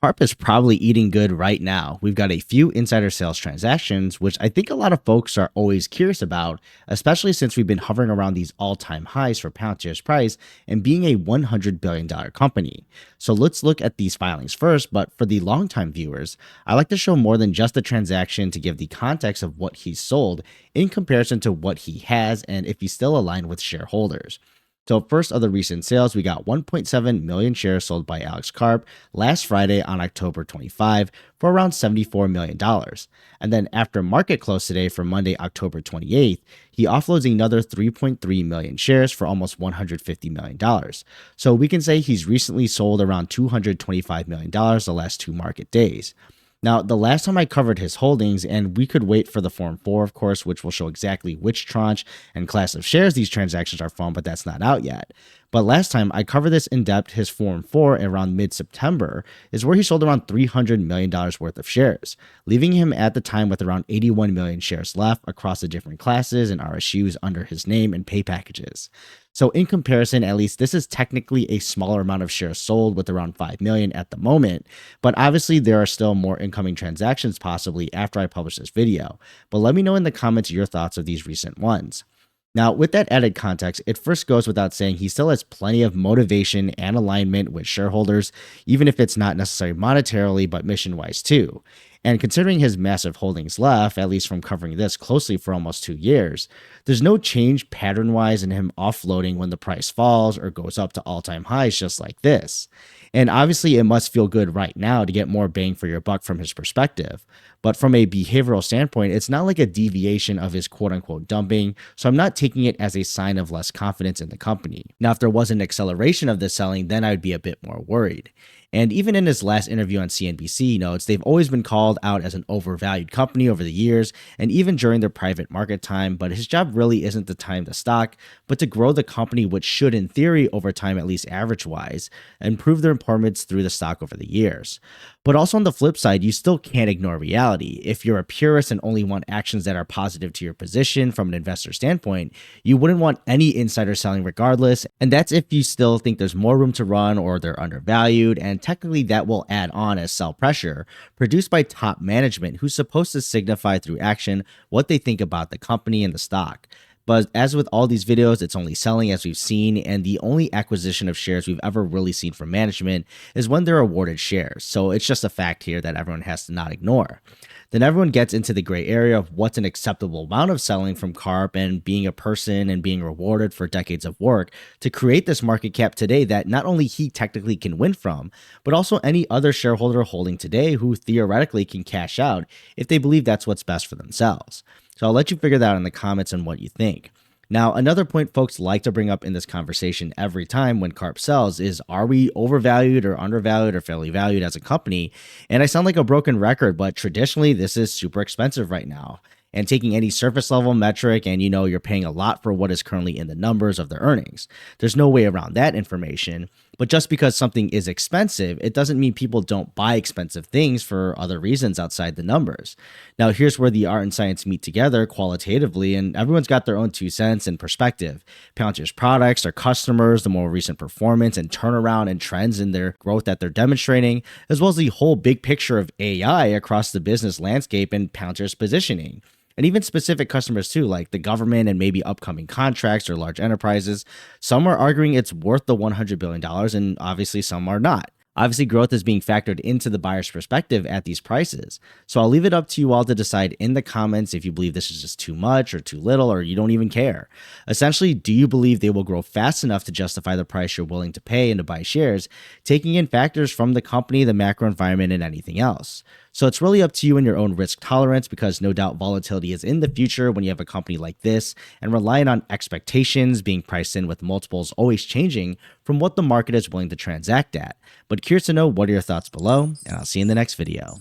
Harp is probably eating good right now. We've got a few insider sales transactions, which I think a lot of folks are always curious about, especially since we've been hovering around these all-time highs for Palantir's price and being a $100 billion company. So let's look at these filings first, but for the longtime viewers, I like to show more than just the transaction to give the context of what he's sold in comparison to what he has and if he's still aligned with shareholders. So first of the recent sales, we got 1.7 million shares sold by Alex Karp last Friday on October 25 for around $74 million. And then after market close today for Monday, October 28th, he offloads another 3.3 million shares for almost $150 million. So we can say he's recently sold around $225 million the last two market days. Now, the last time I covered his holdings, and we could wait for the Form 4, of course, which will show exactly which tranche and class of shares these transactions are from, but that's not out yet. But last time I covered this in depth, his Form 4 around mid-September is where he sold around $300 million worth of shares, leaving him at the time with around 81 million shares left across the different classes and RSUs under his name and pay packages. So in comparison, at least this is technically a smaller amount of shares sold with around 5 million at the moment, but obviously there are still more incoming transactions possibly after I publish this video. But let me know in the comments your thoughts of these recent ones. Now, with that added context, it first goes without saying he still has plenty of motivation and alignment with shareholders, even if it's not necessarily monetarily, but mission-wise too. And considering his massive holdings left, at least from covering this closely for almost 2 years, there's no change pattern-wise in him offloading when the price falls or goes up to all-time highs just like this. And obviously it must feel good right now to get more bang for your buck from his perspective. But from a behavioral standpoint, it's not like a deviation of his quote-unquote dumping, so I'm not taking it as a sign of less confidence in the company. Now, if there was an acceleration of this selling, then I would be a bit more worried. And even in his last interview on CNBC, he notes they've always been called out as an overvalued company over the years and even during their private market time, but his job really isn't to time the stock, but to grow the company, which should in theory over time, at least average wise, improve their performance through the stock over the years. But also on the flip side, you still can't ignore reality. If you're a purist and only want actions that are positive to your position from an investor standpoint, you wouldn't want any insider selling regardless, and that's if you still think there's more room to run or they're undervalued, and technically that will add on as sell pressure produced by top management who's supposed to signify through action what they think about the company and the stock. But as with all these videos, it's only selling as we've seen, and the only acquisition of shares we've ever really seen from management is when they're awarded shares. So it's just a fact here that everyone has to not ignore. Then everyone gets into the gray area of what's an acceptable amount of selling from Karp and being a person and being rewarded for decades of work to create this market cap today that not only he technically can win from, but also any other shareholder holding today who theoretically can cash out if they believe that's what's best for themselves. So I'll let you figure that out in the comments on what you think. Now, another point folks like to bring up in this conversation every time when Karp sells is, are we overvalued or undervalued or fairly valued as a company? And I sound like a broken record, but traditionally this is super expensive right now. And taking any surface level metric and you're paying a lot for what is currently in the numbers of their earnings. There's no way around that information. But just because something is expensive, it doesn't mean people don't buy expensive things for other reasons outside the numbers. Now, here's where the art and science meet together qualitatively, and everyone's got their own 2 cents and perspective. Palantir's products, their customers, the more recent performance and turnaround and trends in their growth that they're demonstrating, as well as the whole big picture of AI across the business landscape and Palantir's positioning. And even specific customers too, like the government and maybe upcoming contracts or large enterprises. Some are arguing it's worth the $100 billion, and obviously some are not. Obviously, growth is being factored into the buyer's perspective at these prices. So I'll leave it up to you all to decide in the comments if you believe this is just too much or too little, or you don't even care. Essentially, do you believe they will grow fast enough to justify the price you're willing to pay and to buy shares, taking in factors from the company, the macro environment, and anything else? So it's really up to you and your own risk tolerance, because no doubt volatility is in the future when you have a company like this, and relying on expectations being priced in with multiples always changing from what the market is willing to transact at. But curious to know what are your thoughts below, and I'll see you in the next video.